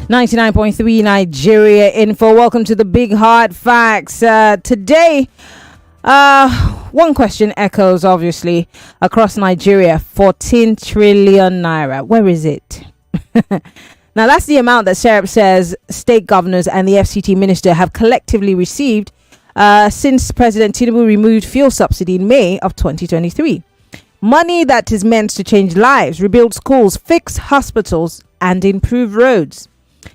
99.3 Nigeria Info. Welcome to the Big Hard Facts. Today, one question echoes obviously across Nigeria. 14 trillion naira. Where is it? Now, that's the amount that SERAP says state governors and the FCT minister have collectively received since President Tinubu removed fuel subsidy in May of 2023. Money that is meant to change lives, rebuild schools, fix hospitals, and improve roads.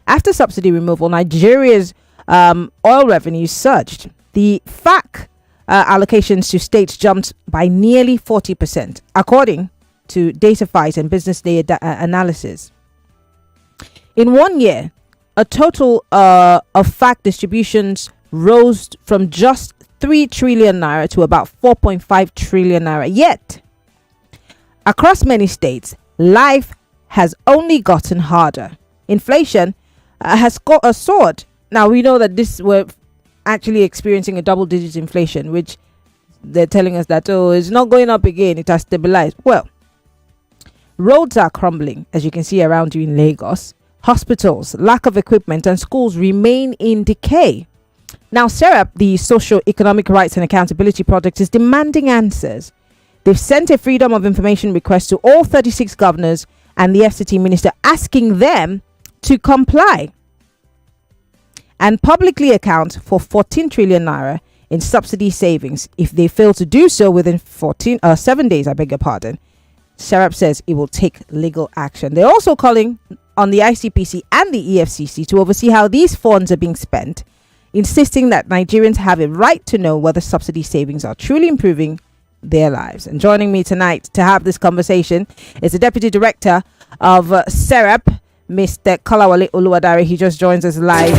After subsidy removal, Nigeria's oil revenues surged. The FAC allocations to states jumped by nearly 40%, according to DataFight and Business Day analysis. In 1 year, a total of FAC distributions rose from just 3 trillion naira to about 4.5 trillion naira. Yet, across many states, life has only gotten harder. Inflation has soared. Now, we know that we're actually experiencing a double-digit inflation, which they're telling us that, it's not going up again. It has stabilized. Well, roads are crumbling, as you can see around you in Lagos. Hospitals, lack of equipment, and schools remain in decay. Now, SERAP, the Socio-Economic Rights and Accountability Project, is demanding answers. They've sent a Freedom of Information request to all 36 governors and the FCT minister, asking them to comply and publicly account for 14 trillion naira in subsidy savings. If they fail to do so within 7 days, SERAP says it will take legal action. They're also calling on the ICPC and the EFCC to oversee how these funds are being spent, insisting that Nigerians have a right to know whether subsidy savings are truly improving their lives. And joining me tonight to have this conversation is the Deputy Director of SERAP, Mr. Kolawole Oludare. He just joins us live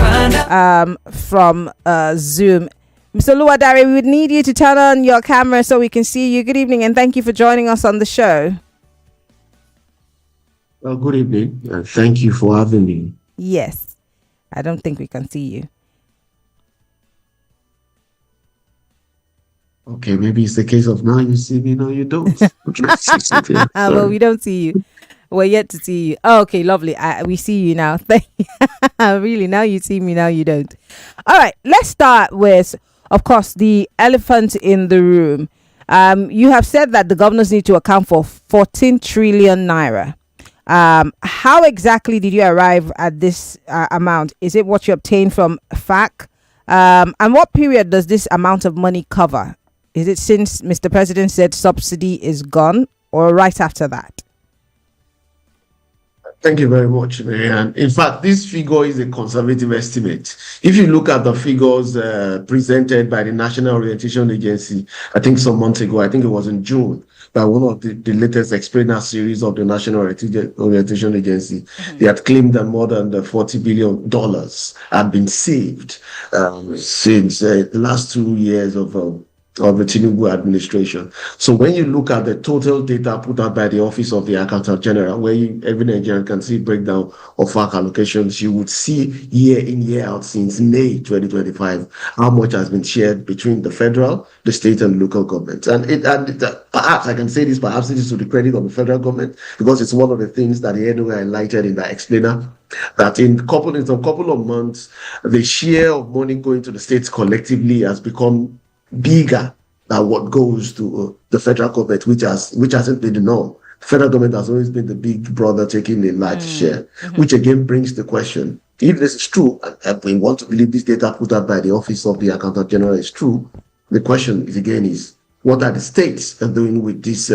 from Zoom. Mr. Oludare, we would need you to turn on your camera so we can see you. Good evening, and thank you for joining us on the show. Well, good evening, and thank you for having me. Yes, I don't think we can see you. Okay, maybe it's the case of now you see me, now you don't. Well, we don't see you. We're yet to see you. Oh, okay, lovely. We see you now. Thank you. Really, now you see me, now you don't. All right, let's start with, of course, the elephant in the room. You have said that the governors need to account for 14 trillion naira. How exactly did you arrive at this amount? Is it what you obtained from FAC? And what period does this amount of money cover? Is it since Mr. President said subsidy is gone, or right after that? Thank you very much, Maryann. In fact, this figure is a conservative estimate. If you look at the figures presented by the National Orientation Agency, I think some months ago, I think it was in June, by one of the latest explainer series of the National Orientation Agency, they had claimed that more than the $40 billion had been saved since the last 2 years of the Tinubu administration. So when you look at the total data put out by the Office of the Accountant General, where every Nigerian can see breakdown of FAC allocations, you would see year in, year out since May 2025, how much has been shared between the federal, the state, and local governments. And perhaps I can say this, perhaps it is to the credit of the federal government, because it's one of the things that the NOA highlighted in that explainer, that in a couple of months, the share of money going to the states collectively has become bigger than what goes to the federal government, which hasn't been the norm. The federal government has always been the big brother taking a large share, which again brings the question, if this is true, and we want to believe this data put out by the Office of the Accountant General is true, the question is what are the states doing with these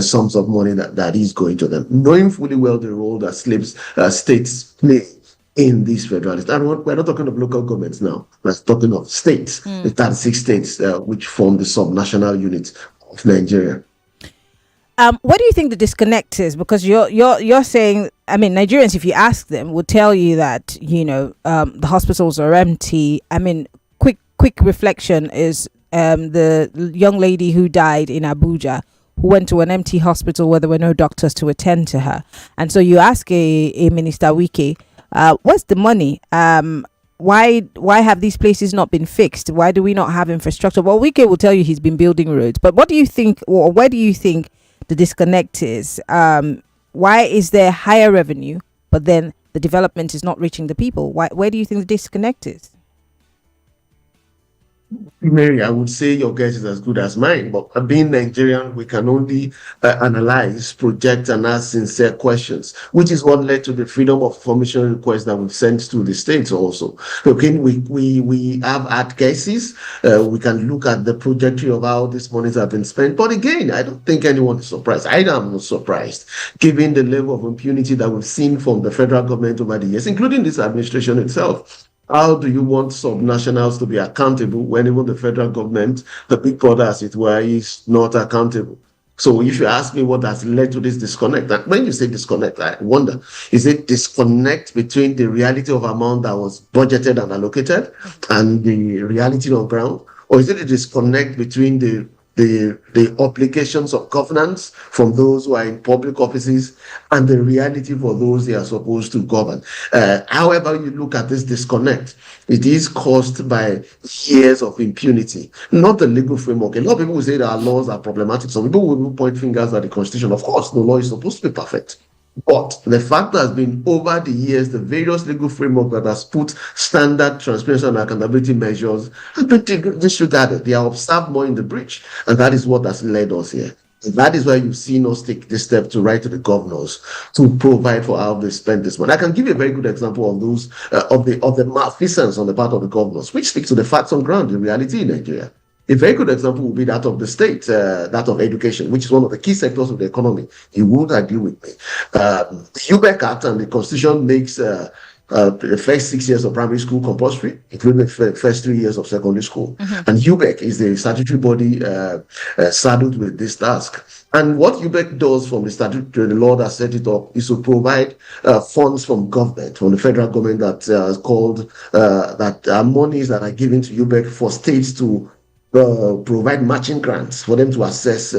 sums of money that is going to them, knowing fully well the role that states play in these federalists. And we're not talking of local governments now. We're talking of states, the 36 states which form the subnational unit of Nigeria. What do you think the disconnect is? Because you're saying, I mean, Nigerians, if you ask them, would tell you that the hospitals are empty. I mean, quick reflection is the young lady who died in Abuja, who went to an empty hospital where there were no doctors to attend to her. And so you ask a Minister Wike, where's the money? Why have these places not been fixed? Why do we not have infrastructure? Well, Wike will tell you he's been building roads. But what do you think, or where do you think the disconnect is? Why is there higher revenue, but then the development is not reaching the people? Where do you think the disconnect is? Mary, I would say your guess is as good as mine, but being Nigerian, we can only analyze, project, and ask sincere questions, which is what led to the freedom of information request that we've sent to the states also. Okay, we have had cases, we can look at the trajectory of how these monies have been spent, but again, I don't think anyone is surprised. I am not surprised, given the level of impunity that we've seen from the federal government over the years, including this administration itself. How do you want subnationals to be accountable when even the federal government, the big brother as it were, is not accountable? So if you ask me what has led to this disconnect, and when you say disconnect, I wonder, is it disconnect between the reality of amount that was budgeted and allocated and the reality on ground? Or is it a disconnect between the obligations of governance from those who are in public offices and the reality for those they are supposed to govern? However you look at this disconnect, it is caused by years of impunity, not the legal framework. A lot of people will say that our laws are problematic. Some people will point fingers at the Constitution. Of course, the law is supposed to be perfect. But the fact has been over the years, the various legal framework that has put standard transparency and accountability measures have been disregarded. They are observed more in the breach. And that is what has led us here. And that is why you've seen us take this step to write to the governors to provide for how they spend this money. I can give you a very good example of those of the malfeasance on the part of the governors, which speaks to the facts on ground, the reality in Nigeria. A very good example would be that of the state, that of education, which is one of the key sectors of the economy. You would agree with me. The UBEC Act and the Constitution makes the first 6 years of primary school compulsory, including the first 3 years of secondary school. Mm-hmm. And UBEC is the statutory body saddled with this task. And what UBEC does from the statute to the law that set it up is to provide funds from government, from the federal government that is called, that are monies that are given to UBEC for states to provide matching grants for them to access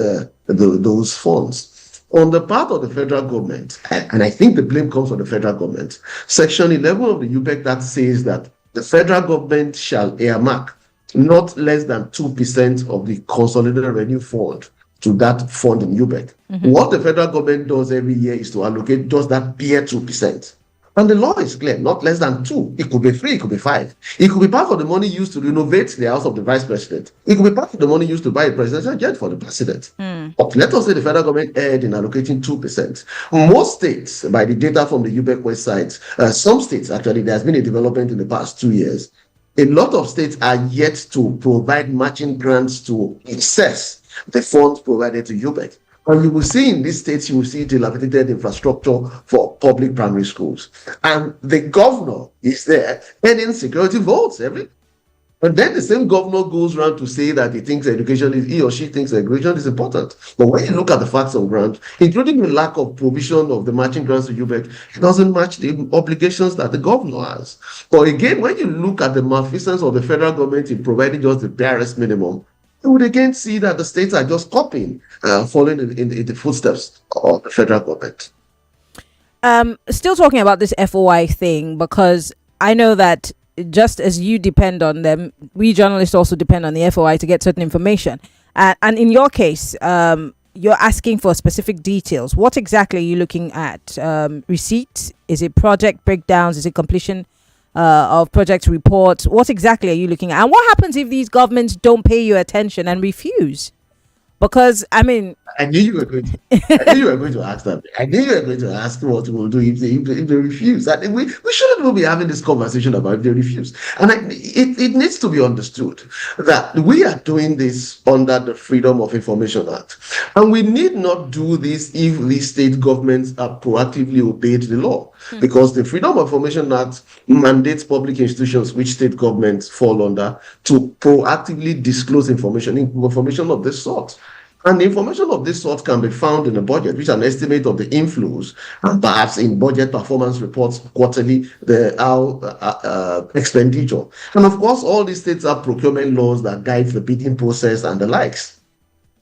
those funds. On the part of the federal government, and I think the blame comes from the federal government, Section 11 of the UBEC that says that the federal government shall earmark not less than 2% of the consolidated revenue fund to that fund in UBEC. Mm-hmm. What the federal government does every year is to allocate just that bare 2%. And the law is clear, not less than 2. It could be 3, it could be 5. It could be part of the money used to renovate the house of the vice president. It could be part of the money used to buy a presidential jet for the president. But let us say the federal government erred in allocating 2%. Most states, by the data from the UBEC website, some states actually, there has been a development in the past 2 years. A lot of states are yet to provide matching grants to access the funds provided to UBEC. And you will see in these states, you will see dilapidated infrastructure for public primary schools. And the governor is there earning security votes every. And then the same governor goes around to say that he or she thinks education is important. But when you look at the facts on ground, including the lack of provision of the matching grants to UBEC, it doesn't match the obligations that the governor has. But again, when you look at the malfeasance of the federal government in providing just the barest minimum, you would again see that the states are just copying, following in the footsteps of the federal government. Still talking about this FOI thing, because I know that just as you depend on them, we journalists also depend on the FOI to get certain information. And in your case, you're asking for specific details. What exactly are you looking at? Receipts? Is it project breakdowns? Is it completion of project reports? What exactly are you looking at? And what happens if these governments don't pay you attention and refuse? Because I knew you were going to ask that. I knew you were going to ask what we'll do if they refuse. And we shouldn't even be having this conversation about if they refuse. And it needs to be understood that we are doing this under the Freedom of Information Act. And we need not do this if the state governments have proactively obeyed the law. Because the Freedom of Information Act mandates public institutions, which state governments fall under, to proactively disclose information of this sort. And the information of this sort can be found in the budget, which is an estimate of the inflows, and perhaps in budget performance reports quarterly, our expenditure. And of course, all these states have procurement laws that guide the bidding process and the likes.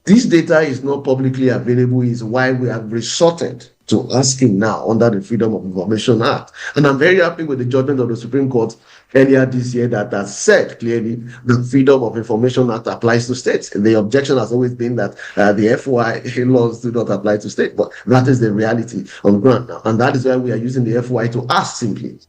This data is not publicly available, is why we have resorted to asking now under the Freedom of Information Act. And I'm very happy with the judgment of the Supreme Court earlier this year that has said clearly the Freedom of Information Act applies to states. The objection has always been that the FOI laws do not apply to states, but that is the reality on ground now. And that is why we are using the FOI to ask simply.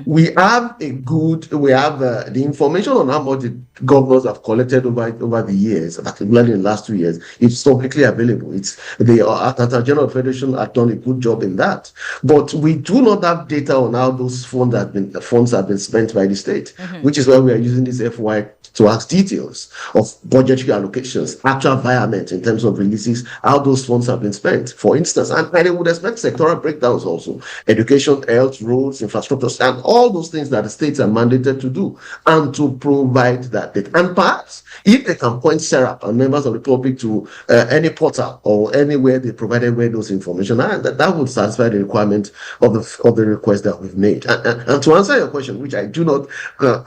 We have the information on how much the governors have collected over the years, particularly in the last 2 years. It's publicly available. It's the Attorney General of Federation have done a good job in that. But we do not have data on how those funds have been spent by the state, which is why we are using this FOI to ask details of budgetary allocations, actual environment in terms of releases, how those funds have been spent. For instance, and they would expect sectoral breakdowns also, education, health, roads, infrastructure, and all those things that the states are mandated to do, and to provide that data. And perhaps if they can point SERAP and members of the public to any portal or anywhere they provided where those information are, that would satisfy the requirement of the request that we've made. And to answer your question, which I do not,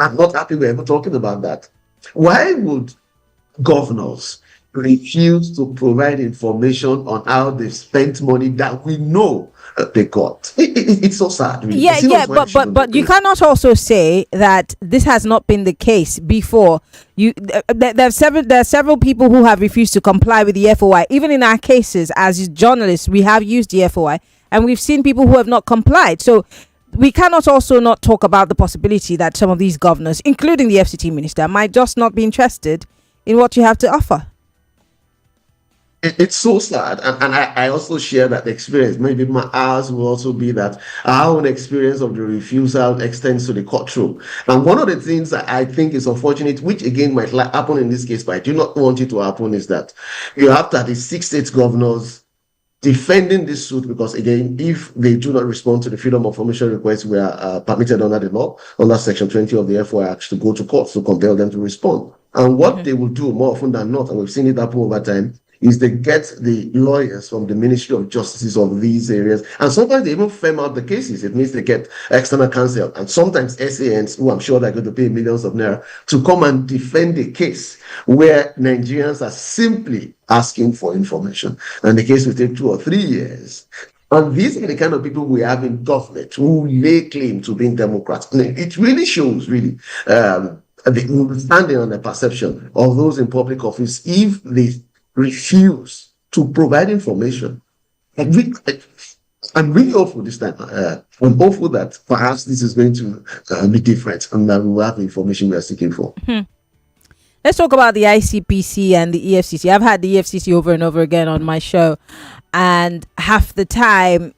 I'm not happy we're ever talking about that. Why would governors refuse to provide information on how they've spent money that we know they got? It's so sad. Really. But you cannot also say that this has not been the case before. There are several people who have refused to comply with the FOI. Even in our cases, as journalists, we have used the FOI, and we've seen people who have not complied. So we cannot also not talk about the possibility that some of these governors, including the FCT minister, might just not be interested in what you have to offer. It's so sad, and I also share that experience. Maybe ours will also be that our own experience of the refusal extends to the courtroom. And one of the things that I think is unfortunate, which again might happen in this case, but I do not want it to happen, is that you have 36 state governors defending this suit because, again, if they do not respond to the freedom of information requests, we are permitted under the law, under Section 20 of the FOI Act, to go to court to compel them to respond. And what they will do more often than not, and we've seen it happen over time, is they get the lawyers from the Ministry of Justice of these areas, and sometimes they even firm out the cases. It means they get external counsel, and sometimes SANs, who I'm sure they're going to pay millions of naira, to come and defend the case where Nigerians are simply asking for information, and the case will take 2 or 3 years. And these are the kind of people we have in government who lay claim to being Democrats. And it really shows, really, the understanding and the perception of those in public office if they refuse to provide information. I'm really hopeful this time. I'm hopeful that perhaps this is going to be different and that we will have the information we are seeking for. Let's talk about the ICPC and the EFCC. I've had the EFCC over and over again on my show, and half the time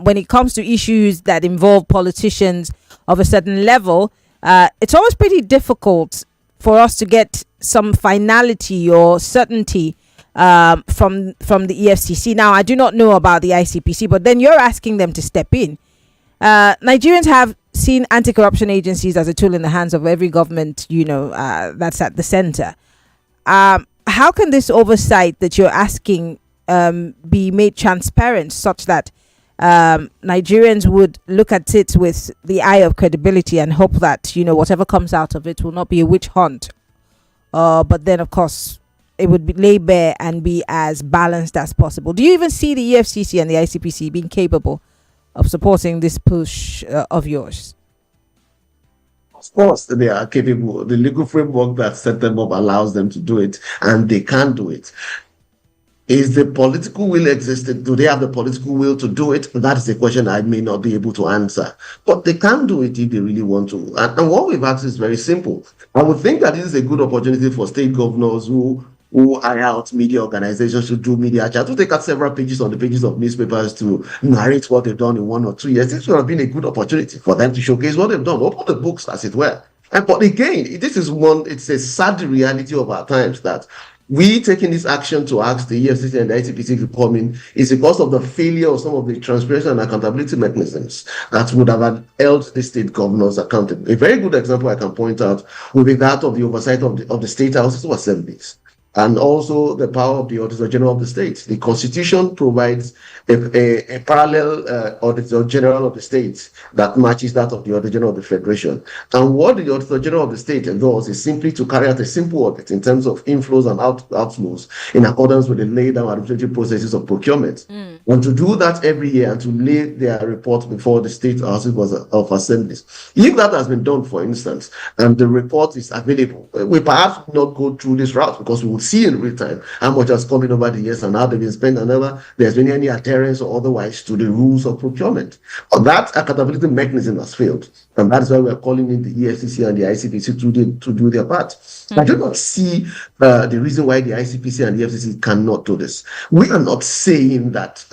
when it comes to issues that involve politicians of a certain level, it's always pretty difficult for us to get some finality or certainty from the EFCC. Now, I do not know about the ICPC, but then you're asking them to step in. Nigerians have seen anti-corruption agencies as a tool in the hands of every government, that's at the center. How can this oversight that you're asking be made transparent such that Nigerians would look at it with the eye of credibility and hope that, whatever comes out of it will not be a witch hunt? But then, of course, it would be lay bare and be as balanced as possible. Do you even see the EFCC and the ICPC being capable of supporting this push of yours? Of course, they are capable. The legal framework that set them up allows them to do it, and they can do it. Is the political will existed? Do they have the political will to do it? That is a question I may not be able to answer. But they can do it if they really want to. And what we've asked is very simple. I would think that this is a good opportunity for state governors who hire out media organizations to do media chat, to take out several pages on the pages of newspapers to narrate what they've done in 1 or 2 years. This would have been a good opportunity for them to showcase what they've done, open the books, as it were. But again, it's a sad reality of our times that we taking this action to ask the EFCC and the ICPC to come in is because of the failure of some of the transparency and accountability mechanisms that would have held the state governors accountable. A very good example I can point out would be that of the oversight of the state houses or assemblies. and also the power of the Auditor General of the state. The Constitution provides a parallel Auditor General of the state that matches that of the Auditor General of the Federation. And what the Auditor General of the state does is simply to carry out a simple audit in terms of inflows and outflows in accordance with the laid down administrative processes of procurement. And to do that every year and to lay their report before the state houses of assemblies. If that has been done, for instance, and the report is available, we perhaps not go through this route because we will see in real time how much has come in over the years and how they've been spent, and never there's been any adherence or otherwise to the rules of procurement. But that accountability mechanism has failed. And that's why we are calling in the EFCC and the ICPC to do their part. I do not see the reason why the ICPC and the EFCC cannot do this. We are not saying that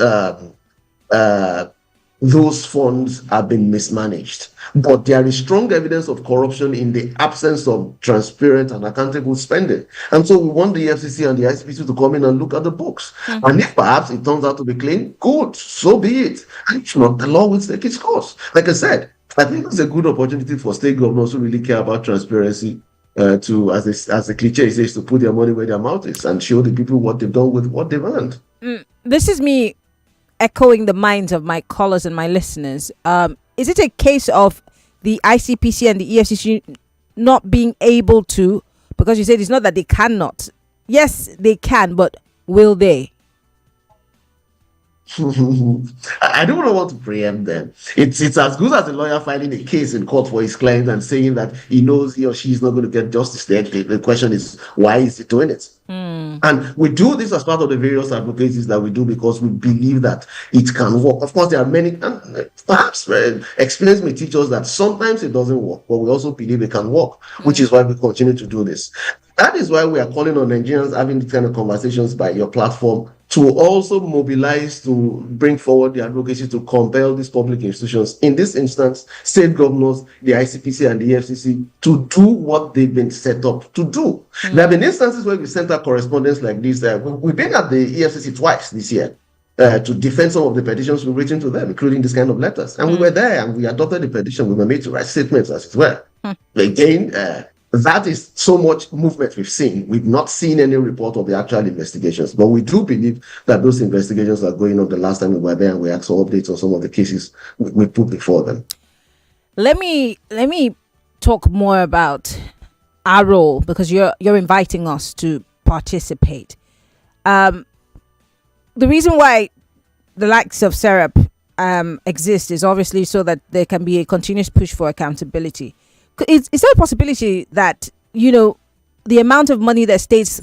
those funds have been mismanaged, but there is strong evidence of corruption in the absence of transparent and accountable spending. And so we want the EFCC and the ICPC to come in and look at the books. And if perhaps it turns out to be clean, good, so be it. And if not, the law will take its course. Like I said, I think it's a good opportunity for state governors who really care about transparency to, as the cliche says, to put their money where their mouth is and show the people what they've done with what they've earned. This is me echoing the minds of my callers and my listeners. Is it a case of the ICPC and the EFCC not being able to, because you said it's not that they cannot. Yes, they can, but will they? I don't want to preempt them. It's as good as a lawyer filing a case in court for his client and saying that he knows he or she is not going to get justice. The question is, why is he doing it? And we do this as part of the various advocacies that we do because we believe that it can work. Of course, there are many, and perhaps experience may teach us that sometimes it doesn't work, but we also believe it can work, which is why we continue to do this. That is why we are calling on Nigerians having these kind of conversations by your platform to also mobilize to bring forward the advocacy to compel these public institutions, in this instance, state governors, the ICPC and the EFCC, to do what they've been set up to do. There have been instances where we sent out correspondence like this. We've been at the EFCC twice this year to defend some of the petitions we've written to them, including this kind of letters. And we were there and we adopted the petition. We were made to write statements as it were. Again, that is so much movement we've seen. We've not seen any report of the actual investigations, but we do believe that those investigations are going on. The last time we were there and we asked for updates on some of the cases we put before them. Let me talk more about our role, because you're inviting us to participate. The reason why the likes of SERAP exist is obviously so that there can be a continuous push for accountability. Is there a possibility that, the amount of money that states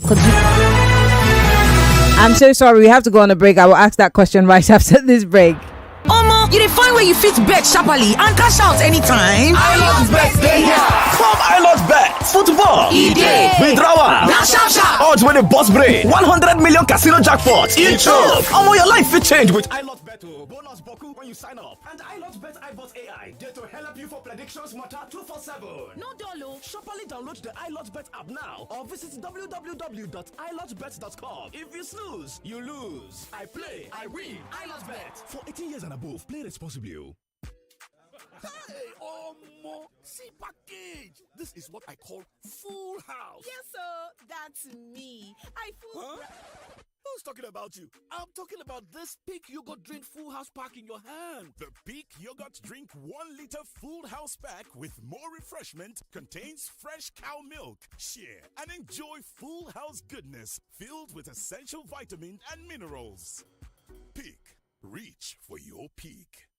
I'm so sorry, we have to go on a break. I will ask that question right after this break. Omo, you dey find where you fit bet sharply and cash out anytime. iLotBet dey here. Come iLotBet. Football. Dey. Withdrawal. Na sharp. Odds wey dey burst brain. 100 million casino jackpot. Each up. Omo, your life fit change with iLotBet. Bonus boku when you sign up. And iLotBet iBot AI dey to help you for predictions matter 247. No dolo. Sharply download the iLotBet app now or visit www.ilotbet.com. If you snooze, you lose. I play, I win. iLotBet. For 18 years and above, play responsibly. Hey, Omo, see package. This is what I call full house. Yes, sir, that's me. Huh? Who's talking about you? I'm talking about this Peak Yogurt Drink Full House pack in your hand. The Peak Yogurt Drink 1 liter Full House pack with more refreshment contains fresh cow milk. Share and enjoy full house goodness filled with essential vitamins and minerals. Peak. Reach for your peak.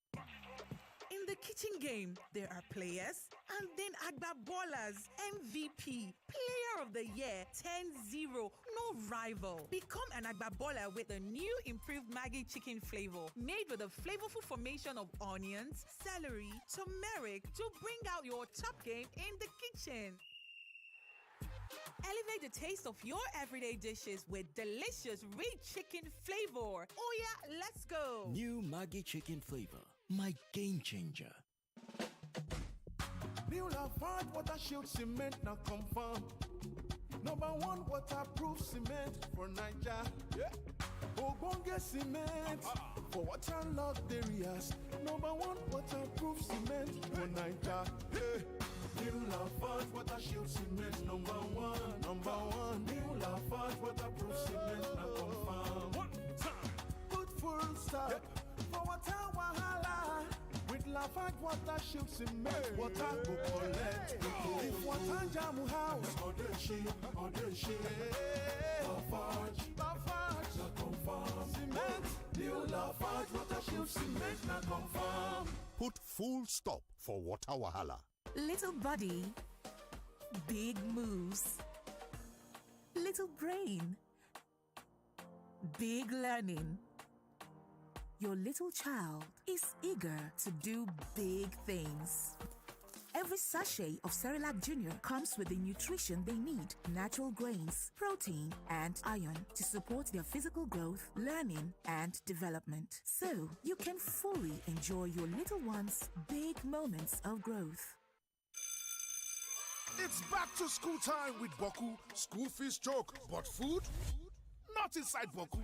In the kitchen game, there are players and then Agba Ballers, MVP, Player of the Year, 10-0, no rival. Become an Agba Baller with a new improved Maggi chicken flavor made with a flavorful formation of onions, celery, turmeric to bring out your top game in the kitchen. Elevate the taste of your everyday dishes with delicious rich chicken flavor. Oh yeah, let's go. New Maggi chicken flavor, my game changer. New Lafarge water shield cement now confirm. Number 1 waterproof cement for Nigeria. Yeah. Ogbonge cement for waterlogged areas. Number 1 waterproof cement for Nigeria. Yeah. New Lafarge water shield cement number one. New Lafarge waterproof cement na confirm. One time. Put full stop for water wahala. With Lafarge water shield cement, water go collect. If water jam house, or the shit. Lafarge na confirm. Cement. New Lafarge water shield cement na confirm. Put full stop for water wahala. Little body, big moves. Little brain, big learning. Your little child is eager to do big things. Every sachet of Cerelac Junior comes with the nutrition they need: natural grains, protein, and iron to support their physical growth, learning, and development. So you can fully enjoy your little one's big moments of growth. It's back to school time with Boku. School fees joke, but food? Not inside Boku.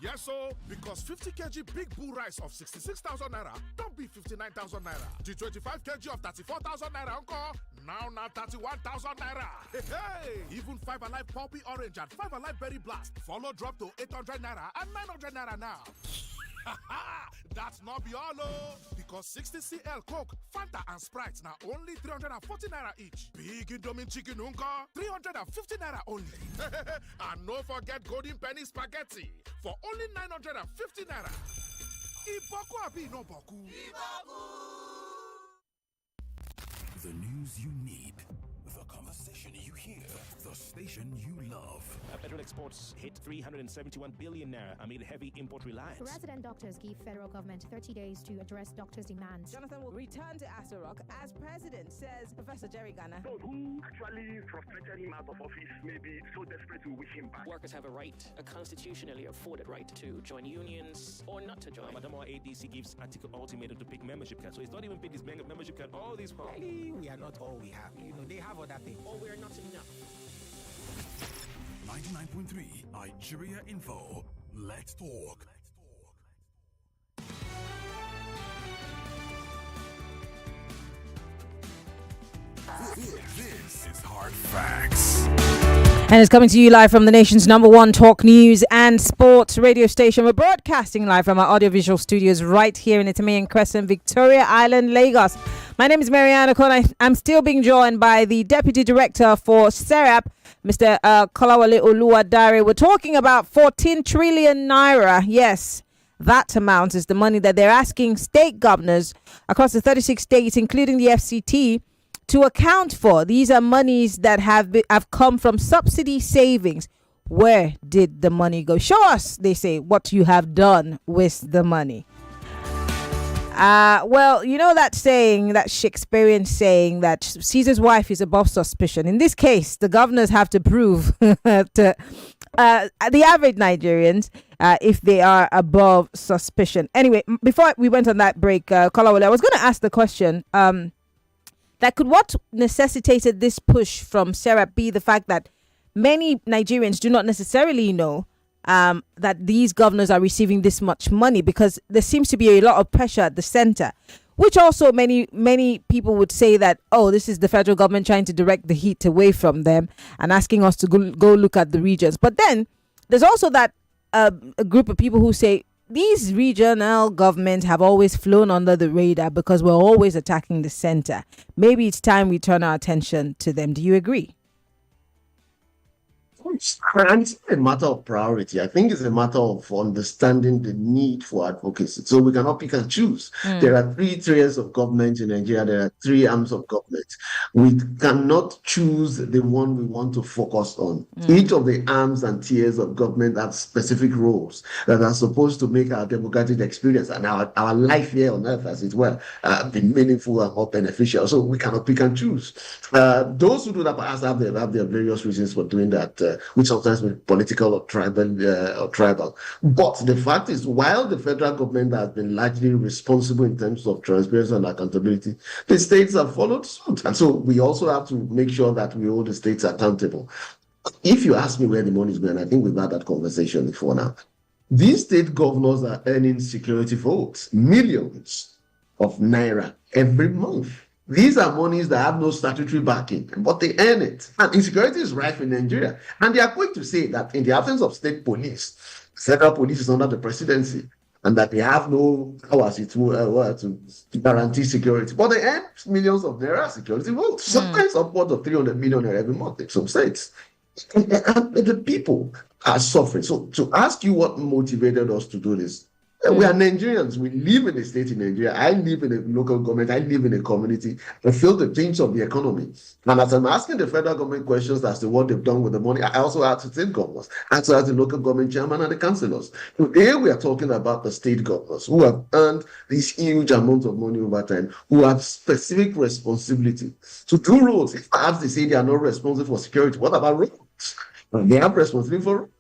Yes, so because 50 kg Big Bull rice of 66,000 naira don't be 59,000 naira. The 25 kg of 34,000 naira encore now 31,000 naira. Hey, even 5 Alive Poppy Orange and 5 Alive Berry Blast follow drop to 800 naira and 900 naira now. That's not be all, because 60 cl Coke, Fanta, and Sprite now only 340 naira each. Big Indomie chicken unka 350 naira only. And no forget golden penny spaghetti for only 950 naira. Iboku abi no boku. The news you need, the conversation you hear, the station you love. Federal exports hit 371 billion naira amid heavy import reliance. Resident doctors give federal government 30 days to address doctors' demands. Jonathan will return to SERAP as president, says Professor Jerry Ghana. Those who actually frustrated him out of office may be so desperate to wish him back. Workers have a right, a constitutionally afforded right, to join unions or not to join. Madam ADC gives article ultimatum to pick membership card, so it's not even pick his membership card. All these problems. We are not all we have. They have other things. Or we're not enough. 99.3 Nigeria Info. Let's talk. This is Hard Facts. And it's coming to you live from the nation's #1 talk news and sports radio station. We're broadcasting live from our audiovisual studios right here in Itamian Crescent, Victoria Island, Lagos. My name is Maryann Okon. I'm still being joined by the Deputy Director for SERAP, Mr. Kolawole Oludare. We're talking about 14 trillion naira. Yes, that amount is the money that they're asking state governors across the 36 states, including the FCT, to account for. These are monies that have come from subsidy savings. Where did the money go? Show us, they say, what you have done with the money. Well, you know that saying, that Shakespearean saying that Caesar's wife is above suspicion. In this case, the governors have to prove to the average Nigerians if they are above suspicion. Anyway, before we went on that break, Kolawole, I was going to ask the question, that could what necessitated this push from SERAP be the fact that many Nigerians do not necessarily know that these governors are receiving this much money, because there seems to be a lot of pressure at the center, which also many people would say that, oh, this is the federal government trying to direct the heat away from them and asking us to go look at the regions. But then there's also that a group of people who say these regional governments have always flown under the radar because we're always attacking the center. Maybe it's time we turn our attention to them. Do you agree? And it's not a matter of priority. I think it's a matter of understanding the need for advocacy. So we cannot pick and choose. There are 3 tiers of government in Nigeria. There are 3 arms of government. We cannot choose the one we want to focus on. Each of the arms and tiers of government have specific roles that are supposed to make our democratic experience and our life here on earth, as it were, be meaningful and more beneficial. So we cannot pick and choose. Those who do that perhaps have their various reasons for doing that, which sometimes may be political or tribal. But the fact is, while the federal government has been largely responsible in terms of transparency and accountability, the states have followed suit. And so we also have to make sure that we hold the states accountable. If you ask me where the money is going, I think we've had that conversation before now. These state governors are earning security votes, millions of naira every month. These are monies that have no statutory backing, but they earn it. And insecurity is rife in Nigeria. And they are quick to say that in the absence of state police, federal police is under the presidency, and that they have no powers to guarantee security. But they earn millions of naira security votes, sometimes upwards of 300 million naira every month in some states. And the people are suffering. So to ask you what motivated us to do this, we are Nigerians. We live in a state in Nigeria. I live in a local government. I live in a community. I feel the pinch of the economy. And as I'm asking the federal government questions as to what they've done with the money, I also ask the state governors, I also ask the local government chairman and the councillors. Today we are talking about the state governors who have earned these huge amounts of money over time, who have specific responsibility to do roads. If perhaps they say they are not responsible for security, what about roads? They have responsibility for roads.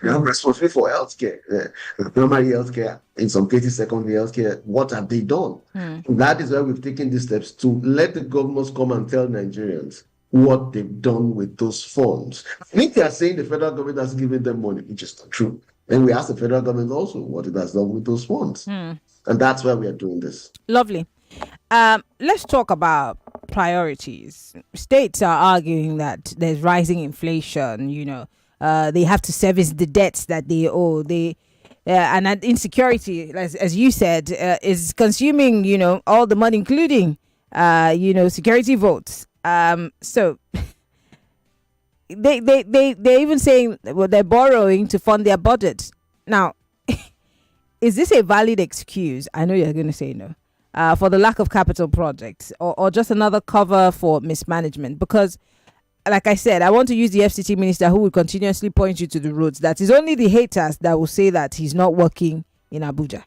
They have responsibility for healthcare, primary healthcare, in some cases secondary healthcare. What have they done? That is why we've taken these steps to let the governors come and tell Nigerians what they've done with those funds. I think they are saying the federal government has given them money, which is not true. And we ask the federal government also what it has done with those funds. And that's why we are doing this. Lovely. Let's talk about priorities. States are arguing that there's rising inflation, they have to service the debts that they owe. And that insecurity, as you said, is consuming, all the money, including, security votes. So they're even saying, well, they're borrowing to fund their budget. Now, is this a valid excuse? I know you're going to say no. For the lack of capital projects, or just another cover for mismanagement? Because, like I said, I want to use the FCT minister who will continuously point you to the roads. That is only the haters that will say that he's not working in Abuja.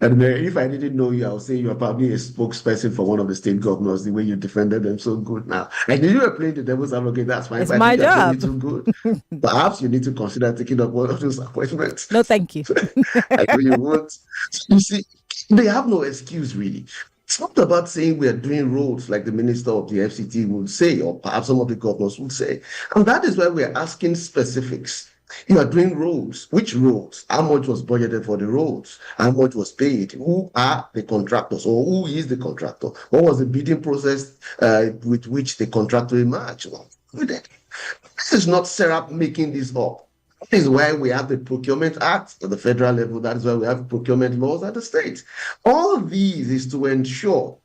And if I didn't know you, I would say you are probably a spokesperson for one of the state governors, the way you defended them so good now. I knew you were playing the devil's advocate, that's fine. It's my job. Too good. Perhaps you need to consider taking up one of those appointments. No, thank you. I know you won't. You see, they have no excuse, really. It's not about saying we are doing roads like the minister of the FCT would say, or perhaps some of the governors would say. And that is why we are asking specifics. You are doing roads. Which roads? How much was budgeted for the roads? How much was paid? Who are the contractors, or who is the contractor? What was the bidding process with which the contractor emerged? This is not SERAP making this up. That is why we have the Procurement Act at the federal level. That is why we have procurement laws at the state. All these is to ensure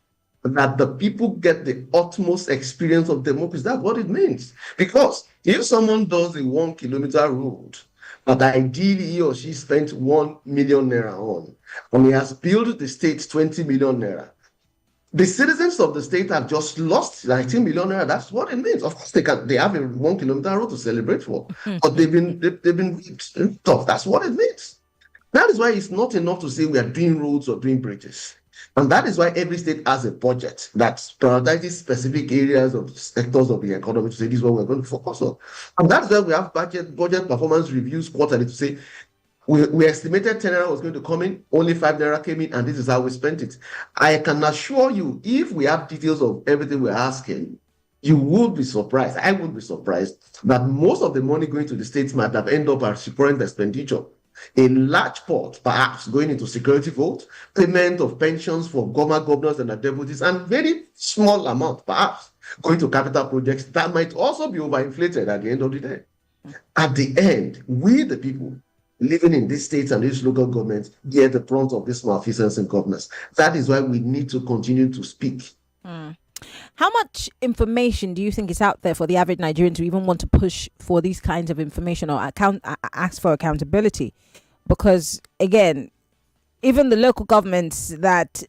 that the people get the utmost experience of democracy. That's what it means. Because if someone does a 1 kilometer road, but ideally he or she spent 1 million naira on, and he has billed the state 20 million naira, the citizens of the state have just lost 19 million naira. That's what it means. Of course, they have a 1 kilometer road to celebrate for, but they've been tough. That's what it means. That is why it's not enough to say we are doing roads or doing bridges. And that is why every state has a budget that prioritizes specific areas of sectors of the economy to say this is what we're going to focus on. And that's why we have budget performance reviews quarterly to say we estimated 10 naira was going to come in, only 5 naira came in, and this is how we spent it. I can assure you, if we have details of everything we're asking, you would be surprised. I would be surprised that most of the money going to the states might have ended up as recurrent expenditure. A large part, perhaps, going into security votes, payment of pensions for governors and their deputies, and very small amount, perhaps, going to capital projects that might also be overinflated at the end of the day. At the end, we, the people living in these states and these local governments, bear the brunt of this malfeasance in governance. That is why we need to continue to speak. How much information do you think is out there for the average Nigerian to even want to push for these kinds of information or ask for accountability? Because, again, even the local governments that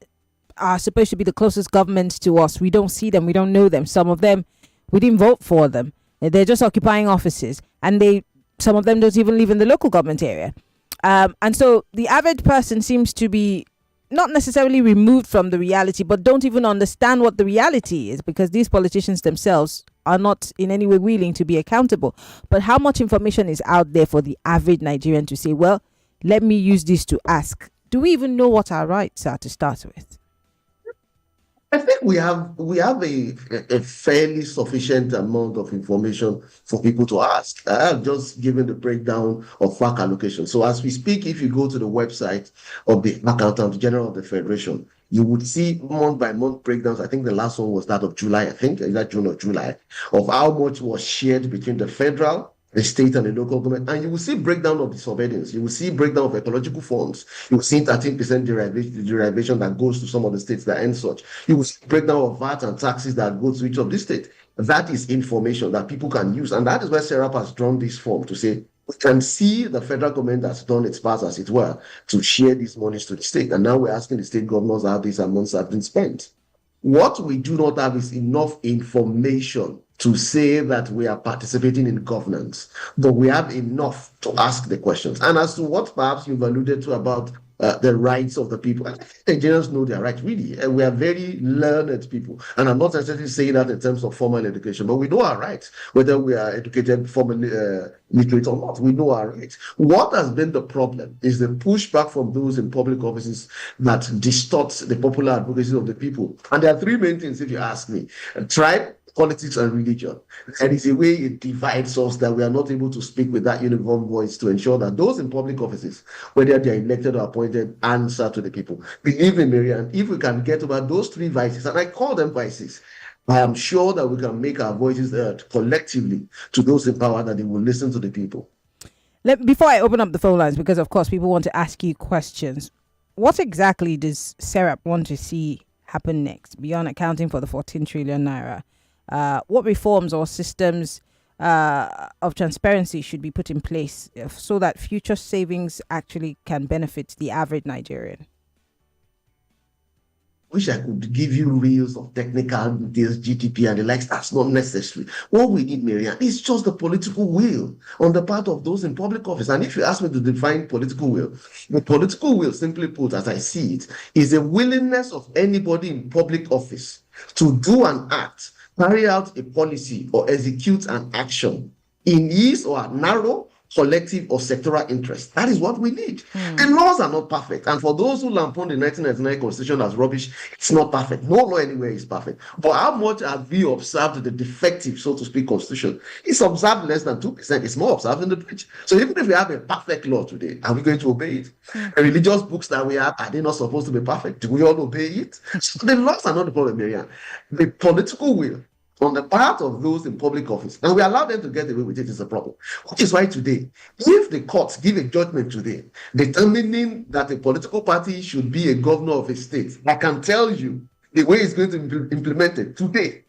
are supposed to be the closest governments to us, we don't see them, we don't know them. Some of them, we didn't vote for them. They're just occupying offices, and some of them don't even live in the local government area. And so the average person seems to be not necessarily removed from the reality, but don't even understand what the reality is, because these politicians themselves are not in any way willing to be accountable. But how much information is out there for the average Nigerian to say, well, let me use this to ask? Do we even know what our rights are to start with? I think we have a fairly sufficient amount of information for people to ask. I have just given the breakdown of FAC allocation. So as we speak, if you go to the website of the Accountant General of the Federation, you would see month by month breakdowns. I think the last one was that of July, I think, is that June or July, of how much was shared between the federal, the state, and the local government. And you will see breakdown of the surveillance. You will see breakdown of ecological funds. You will see 13% derivation that goes to some of the states that end such. You will see breakdown of VAT and taxes that go to each of these states. That is information that people can use. And that is where SERAP has drawn this form to say, we can see the federal government has done its part, as it were, to share these monies to the state. And now we're asking the state governors how these amounts have been spent. What we do not have is enough information to say that we are participating in governance, but we have enough to ask the questions. And as to what perhaps you've alluded to about the rights of the people, I think Nigerians know their rights, really. And we are very learned people. And I'm not necessarily saying that in terms of formal education, but we know our rights, whether we are educated, formally literate or not. We know our rights. What has been the problem is the pushback from those in public offices that distorts the popular advocacy of the people. And there are three main things, if you ask me: tribe, politics, and religion. And it's a way it divides us that we are not able to speak with that uniform voice to ensure that those in public offices, whether they are elected or appointed, answer to the people. Believe me, Maryann, if we can get over those three vices, and I call them vices, I am sure that we can make our voices heard collectively to those in power, that they will listen to the people. Before I open up the phone lines, because of course people want to ask you questions, what exactly does SERAP want to see happen next beyond accounting for the 14 trillion naira? What reforms or systems of transparency should be put in place so that future savings actually can benefit the average Nigerian? Wish I could give you reels of technical details, GDP and the likes. That's not necessary. What we need, Maryann, is just the political will on the part of those in public office. And if you ask me to define political will, the political will, simply put, as I see it, is a willingness of anybody in public office to do an act, carry out a policy, or execute an action in his or her narrow, collective, or sectoral interest. That is what we need. The laws are not perfect. And for those who lampoon the 1999 Constitution as rubbish, it's not perfect. No law anywhere is perfect. But how much have we observed the defective, so to speak, Constitution? It's observed less than 2%. It's more observed in the breach. So even if we have a perfect law today, are we going to obey it? The religious books that we have, are they not supposed to be perfect? Do we all obey it? So the laws are not the problem, Maryann. The political will on the part of those in public office, and we allow them to get away with it, is a problem. Which is why today, if the courts give a judgment today determining that a political party should be a governor of a state, I can tell you the way it's going to be implemented today.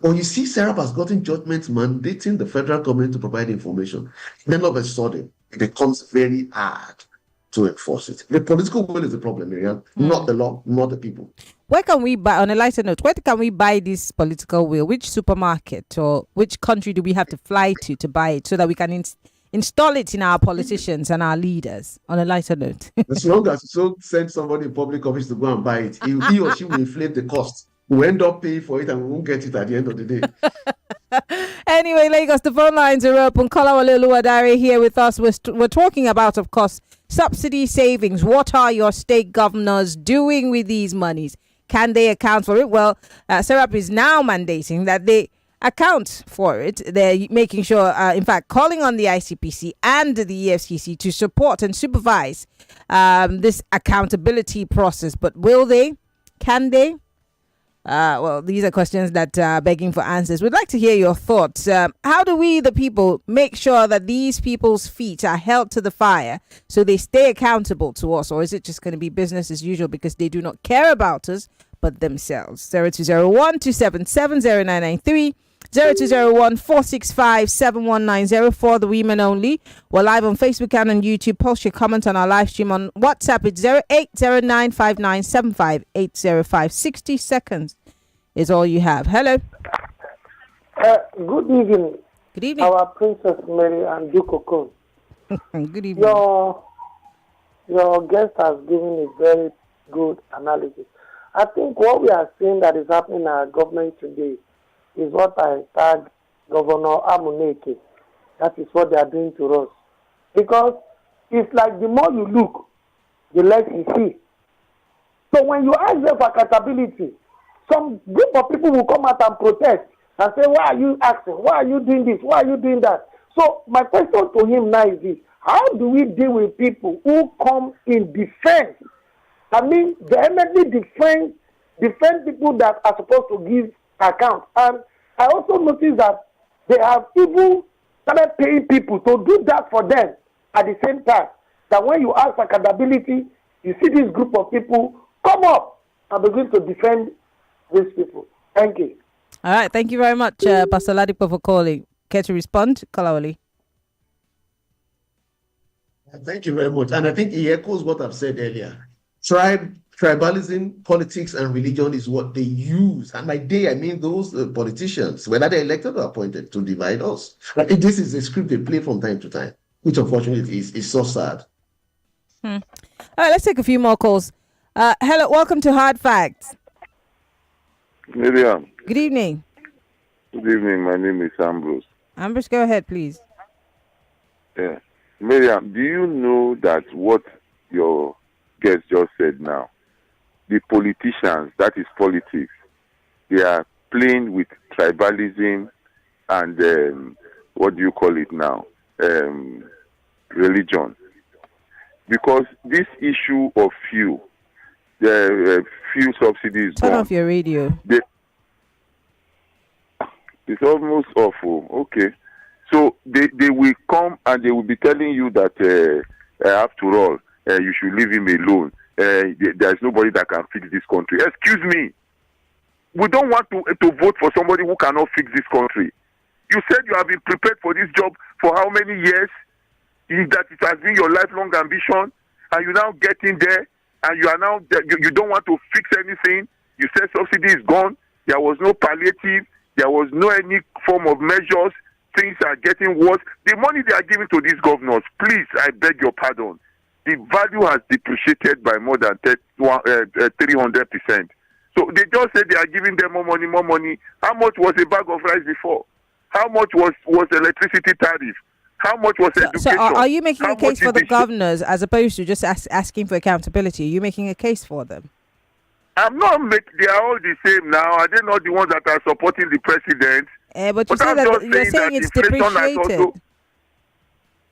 But you see, SERAP has gotten judgments mandating the federal government to provide information. Then all of a sudden, it becomes very hard to enforce it. The political will is the problem, Maryann, not the law, not the people. Where can we buy, on a lighter note, where can we buy this political will? Which supermarket or which country do we have to fly to buy it so that we can install it in our politicians and our leaders? On a lighter note. As long as you don't send somebody in public office to go and buy it, he or she will inflate the cost. We'll end up paying for it and we won't get it at the end of the day. Anyway, Lagos, the phone lines are open. Kolawole, Oludare here with us. We're talking about, of course, subsidy savings. What are your state governors doing with these monies? Can they account for it? Well, SERAP is now mandating that they account for it. They're making sure, in fact, calling on the ICPC and the EFCC to support and supervise this accountability process. But will they? Can they? Well, these are questions that are begging for answers. We'd like to hear your thoughts. How do we, the people, make sure that these people's feet are held to the fire so they stay accountable to us? Or is it just going to be business as usual because they do not care about us but themselves? 0201 277 0993 0201 465 7190 for the women only. We're live on Facebook and on YouTube. Post your comments on our live stream on WhatsApp. It's 0809597580. 60 seconds is all you have. Hello. Good evening. Good evening. Our Princess Maryann Okon. Good evening. Your guest has given a very good analysis. I think what we are seeing that is happening in our government today is what I tag Governor Amuneke. That is what they are doing to us. Because it's like the more you look, the less you see. So when you ask them for accountability, some group of people will come out and protest and say, why are you asking? Why are you doing this? Why are you doing that? So my question to him now is this: how do we deal with people who come in defense? I mean, vehemently defend people that are supposed to give account. And I also noticed that they have even started paying people to do that for them at the same time. That when you ask accountability, you see this group of people come up and begin to defend these people. Thank you. All right. Thank you very much, Pastor Ladipo, for calling. Care to respond, Kolawole? Thank you very much. And I think he echoes what I've said earlier. Tribalism, politics, and religion is what they use. And by they, I mean those politicians, whether they're elected or appointed, to divide us. Like, this is a script they play from time to time, which unfortunately is so sad. All right, let's take a few more calls. Hello, welcome to Hard Facts. Maryann. Good evening. Good evening. My name is Ambrose. Ambrose, go ahead, please. Yeah. Maryann, do you know that what your guest just said now, the politicians, that is politics, they are playing with tribalism and what do you call it now? Religion. Because this issue of fuel, the fuel subsidies. Turn off your radio. It's almost awful. Okay. So they will come and they will be telling you that after all, you should leave him alone. There is nobody that can fix this country. Excuse me. We don't want to vote for somebody who cannot fix this country. You said you have been prepared for this job for how many years? That it has been your lifelong ambition, and you now get in there, and you are now you don't want to fix anything. You said subsidy is gone. There was no palliative. There was no any form of measures. Things are getting worse. The money they are giving to these governors, please, I beg your pardon. The value has depreciated by more than 300%. So they just said they are giving them more money, more money. How much was a bag of rice before? How much was electricity tariff? How much was education? So are you making a case for the governors as opposed to just asking for accountability? Are you making a case for them? I'm not making. They are all the same now. Are they not the ones that are supporting the president? But you say that you're saying it's depreciated.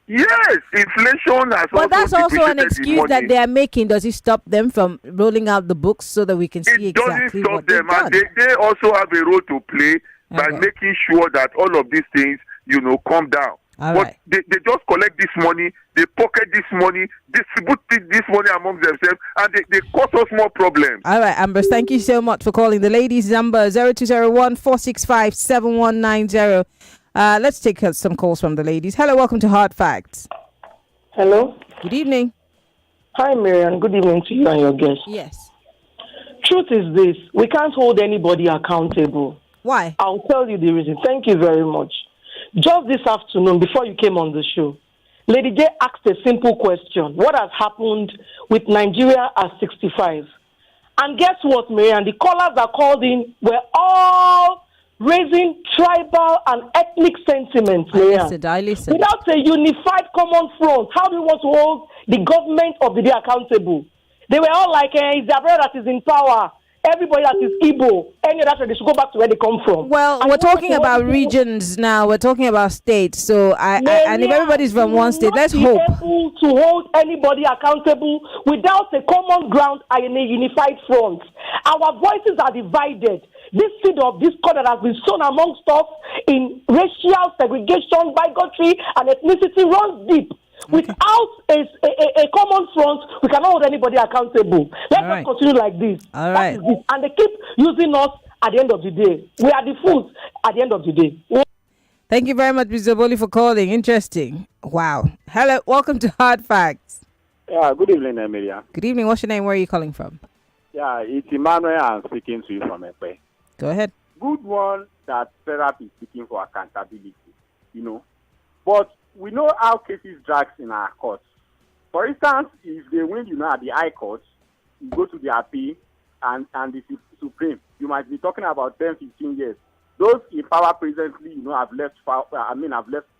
Yes, inflation has. But that's also an excuse that they are making. Does it stop them from rolling out the books so that we can see exactly what they've done? They also have a role to play by making sure that all of these things, come down. But they just collect this money, they pocket this money, distribute this money among themselves, and they cause us more problems. All right, Ambrose, thank you so much for calling. The ladies' number 0201 465 7190. Let's take some calls from the ladies. Hello, welcome to Hard Facts. Hello. Good evening. Hi, Maryann. Good evening to you and your guest. Yes. Truth is this: we can't hold anybody accountable. Why? I'll tell you the reason. Thank you very much. Just this afternoon, before you came on the show, Lady J asked a simple question: what has happened with Nigeria at 65? And guess what, Maryann? The callers that called in were all raising tribal and ethnic sentiments, Maryann. I listened. Without a unified common front, how do you want to hold the government of the day accountable? They were all like, it's their brother that is in power. Everybody that is Igbo, any other, they should go back to where they come from. Well, we're talking about regions now. We're talking about states. So, and if everybody's from one state, let's hope. Able to hold anybody accountable without a common ground and a unified front. Our voices are divided. This seed of discord that has been sown amongst us in racial segregation, bigotry, and ethnicity runs deep. Without a common front, we cannot hold anybody accountable. Let's not continue like this. All right. That is it. And they keep using us at the end of the day. We are the fools at the end of the day. Thank you very much, Mr. Boli, for calling. Interesting. Wow. Hello. Welcome to Hard Facts. Yeah, good evening, Maryann. Good evening. What's your name? Where are you calling from? Yeah, it's Emmanuel. I'm speaking to you from Epe. Go ahead. Good one that SERAP is seeking for accountability, But we know how cases drag in our courts. For instance, if they win, at the High Court, you go to the appeal and the Supreme, you might be talking about 10, 15 years. Those in power presently, have left power.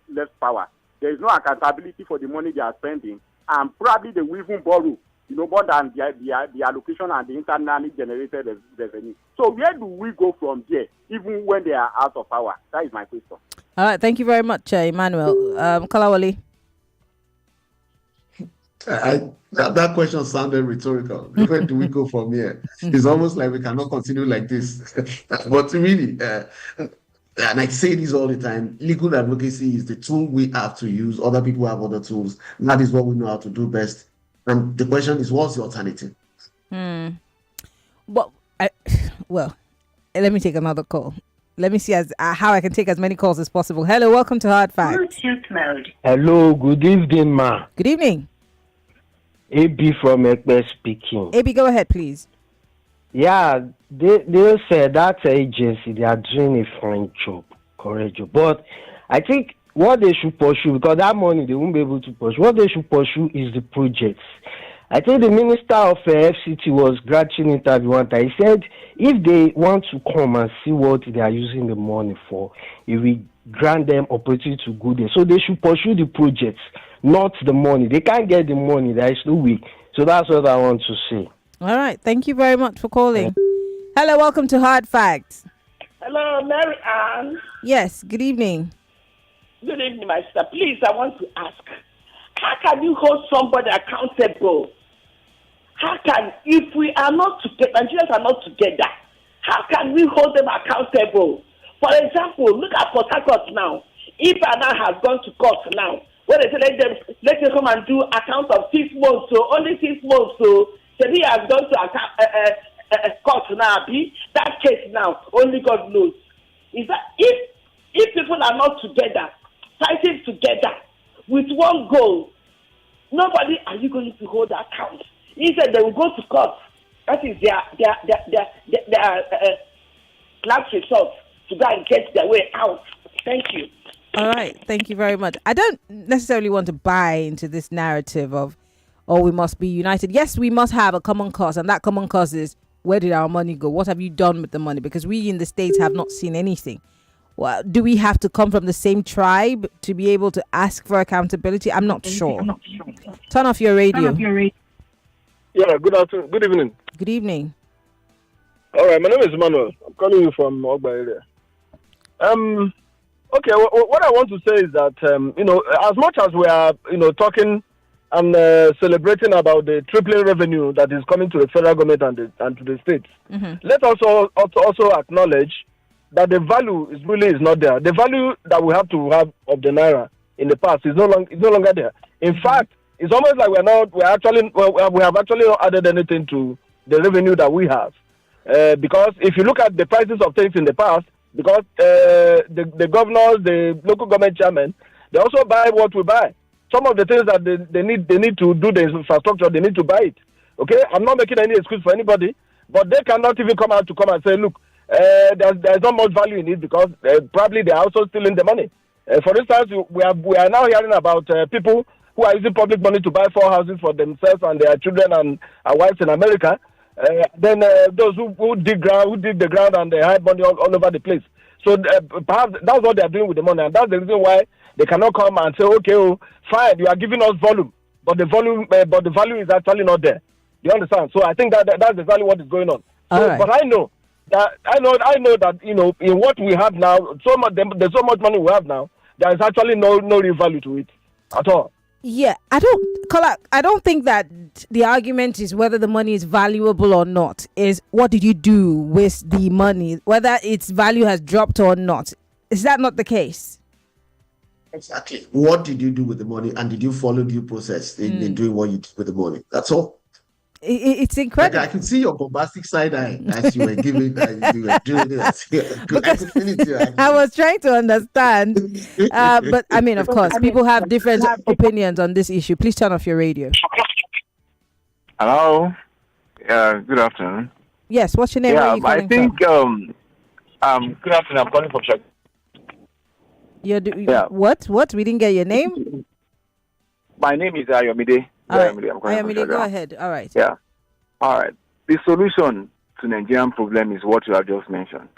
Left power. There is no accountability for the money they are spending, and probably they will even borrow more than the allocation and the internally generated revenue. So where do we go from there, even when they are out of power? That is my question. All right, thank you very much, Emmanuel. Kolawole. That question sounded rhetorical. Where do we go from here? It's almost like we cannot continue like this. But really, and I say this all the time, legal advocacy is the tool we have to use. Other people have other tools. That is what we know how to do best. And the question is, what's the alternative? Well, let me take another call. Let me see how I can take as many calls as possible. Hello, welcome to Hard Facts. Bluetooth mode. Hello, good evening, ma. Good evening. AB from Ekpe speaking. AB, go ahead, please. Yeah, they said that agency, they are doing a fine job, correct job. But I think what they should pursue, because that money they won't be able to pursue, what they should pursue is the projects. I think the Minister of FCT was granting interview one time. He said if they want to come and see what they are using the money for, it will grant them opportunity to go there. So they should pursue the projects, not the money. They can't get the money. There is no way. So that's what I want to say. All right. Thank you very much for calling. Hello. Welcome to Hard Facts. Hello, Maryann. Yes. Good evening. Good evening, my sister. Please, I want to ask, how can you hold somebody accountable? How can, if we are not together, Nigerians are not together, how can we hold them accountable? For example, look at Port Harcourt now. If Anna has gone to court now, when they say let them come and do account of 6 months, so only 6 months, so he has gone to court now, that case now, only God knows. Is that if people are not together, fighting together with one goal, nobody are you going to hold account. Instead, they will go to court. That is their last resort to go and get their way out. Thank you. All right. Thank you very much. I don't necessarily want to buy into this narrative of, we must be united. Yes, we must have a common cause, and that common cause is, where did our money go? What have you done with the money? Because we in the States have not seen anything. Well, do we have to come from the same tribe to be able to ask for accountability? I'm not sure. Turn off your radio. Yeah, good afternoon. Good evening. Good evening. All right, my name is Emmanuel. I'm calling you from Ogba area. Okay, what I want to say is that, as much as we are, talking and celebrating about the tripling revenue that is coming to the federal government and to the states, let us also acknowledge that the value is not there. The value that we have to have of the naira in the past is no longer there. In fact, it's almost like we have actually not added anything to the revenue that we have. Because if you look at the prices of things in the past, because the governors, the local government chairmen, they also buy what we buy. Some of the things that they need to do the infrastructure, they need to buy it. Okay, I'm not making any excuse for anybody, but they cannot even come out and say, look, there's not much value in it because probably they're also stealing the money. For instance, we are now hearing about people who are using public money to buy 4 houses for themselves and their children and wives in America. Then those who dig the ground and they hide money all over the place. So perhaps that's what they are doing with the money, and that's the reason why they cannot come and say, okay, fine, you are giving us volume, but the value is actually not there. You understand? So I think that's exactly what is going on. So, right. But I know that in what we have now, there's so much money we have now, there is actually no real value to it at all. Yeah, I don't think that the argument is whether the money is valuable or not. Is what did you do with the money, whether its value has dropped or not. Is that not the case? Exactly. What did you do with the money, and did you follow due process in doing what you did with the money? That's all. It's incredible. Like I can see your bombastic side eye as you were giving, you were doing it. I was trying to understand, but I mean, of course, people have different opinions on this issue. Please turn off your radio. Hello. Good afternoon. Yes. What's your name? Where are you calling from? Good afternoon. I'm calling from Chicago. What? We didn't get your name. My name is Ayomide. Ayomide, go ahead. All right. Yeah. All right. The solution to Nigerian problem is what you have just mentioned.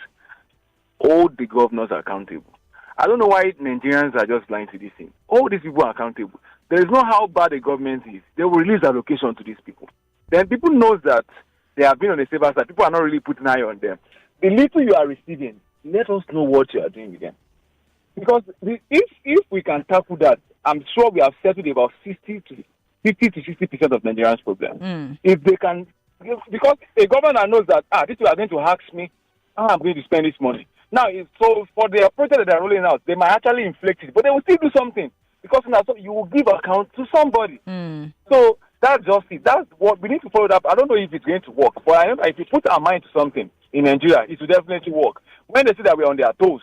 Hold the governors accountable. I don't know why Nigerians are just blind to this thing. All these people are accountable. there is no how bad a government is. They will release allocation to these people. Then people knows that they have been on the safer side. People are not really putting eye on them. The little you are receiving, let us know what you are doing with them. Because if we can tackle that, I'm sure we have settled about 50 to 60% of Nigerians' problems. If they can, because a governor knows that, this you are going to ask me, how I'm going to spend this money. Now, so for the project that they're rolling out, they might actually inflict it, but they will still do something. Because you will give account to somebody. So that's just it. That's what we need to follow up. I don't know if it's going to work, but I know if we put our mind to something in Nigeria, it will definitely work. When they say that we're on their toes,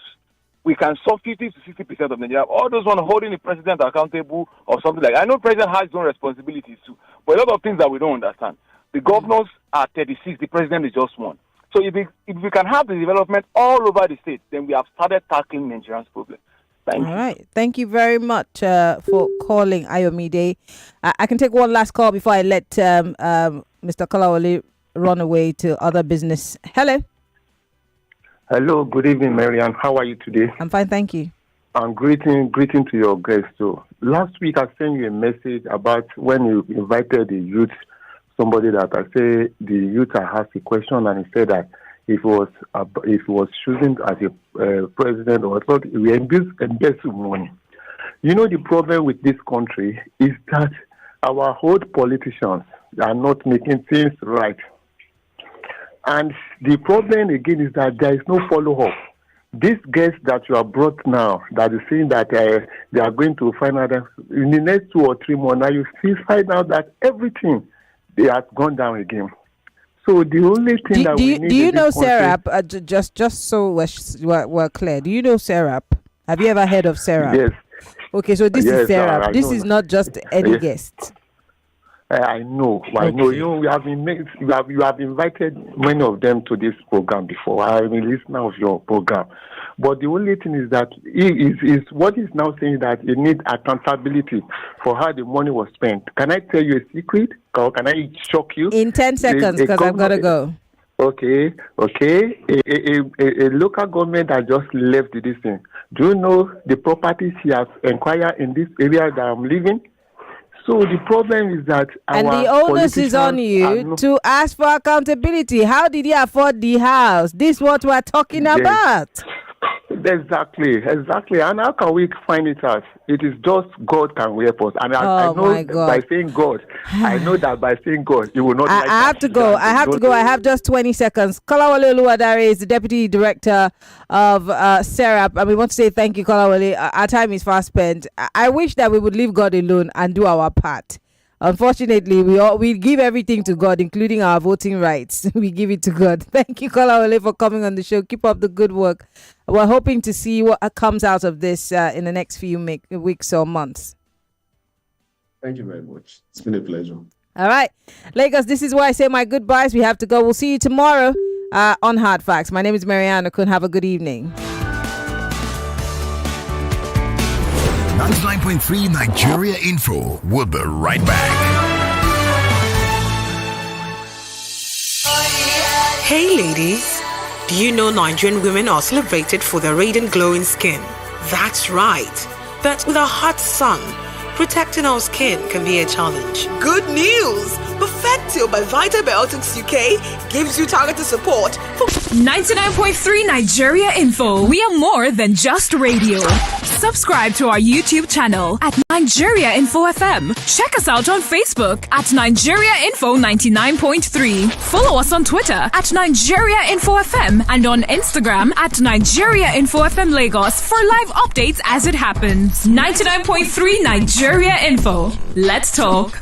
we can solve 50 to 60% of Nigeria. All those one holding the president accountable or something like that. I know the president has his own responsibilities too, but a lot of things that we don't understand. The governors are 36, the president is just one. So if we can have the development all over the state, then we have started tackling Nigerians' problem. Thank you. All right. Thank you very much for calling, Ayomide. I can take one last call before I let Mr. Kolawole run away to other business. Hello. Hello. Good evening, Maryann. How are you today? I'm fine, thank you. And greeting to your guests too. Last week I sent you a message about when you invited the youth, somebody that I say the youth asked a question and he said that if he was chosen as a president or something, we embezzle money. You know, the problem with this country is that our old politicians are not making things right. And the problem again is that there is no follow-up. These guests that you have brought now, that is saying that they are going to find out in the next 2 or 3 months, now you still find out that everything they have gone down again. So the only thing that we need. Do you know SERAP? Just so we're clear. Do you know SERAP? Have you ever heard of SERAP? Yes. Okay, so this is SERAP. This is not just any guest. I know. I know. You know, you have invited many of them to this program before. I'm a listener of your program. But the only thing is that is what is now saying that you need accountability for how the money was spent. Can I tell you a secret? Or can I shock you? In 10 seconds, because I've got to go. Okay. A local government that just left this thing. Do you know the properties he has acquired in this area that I'm living? So the problem is that and the onus is on you to ask for accountability. How did he afford the house? This is what we're talking about. Exactly. And how can we find it out? It is just God can help us. And I know by saying God, I know that by saying God, you will not. I have to go. I have just 20 seconds. Kolawole Oludare is the Deputy Director of SERAP. And we want to say thank you, Kolawole. Our time is fast spent. I wish that we would leave God alone and do our part. Unfortunately, we give everything to God, including our voting rights. We give it to God. Thank you, Kolawole, for coming on the show. Keep up the good work. We're hoping to see what comes out of this in the next few weeks or months. Thank you very much. It's been a pleasure. All right. Lagos, this is where I say my goodbyes. We have to go. We'll see you tomorrow on Hard Facts. My name is Maryann Okon. Have a good evening. 99.3 Nigeria Info. We'll be right back. Hey ladies, do you know Nigerian women are celebrated for their radiant glowing skin? That's right. But with a hot sun, protecting our skin can be a challenge. Good news! Perfectio by Vitabiotics UK gives you targeted support for 99.3 Nigeria Info. We are more than just radio. Subscribe to our YouTube channel at Nigeria Info FM. Check us out on Facebook at Nigeria Info 99.3. Follow us on Twitter at Nigeria Info FM and on Instagram at Nigeria Info FM Lagos for live updates as it happens. 99.3 Nigeria Info. Let's talk.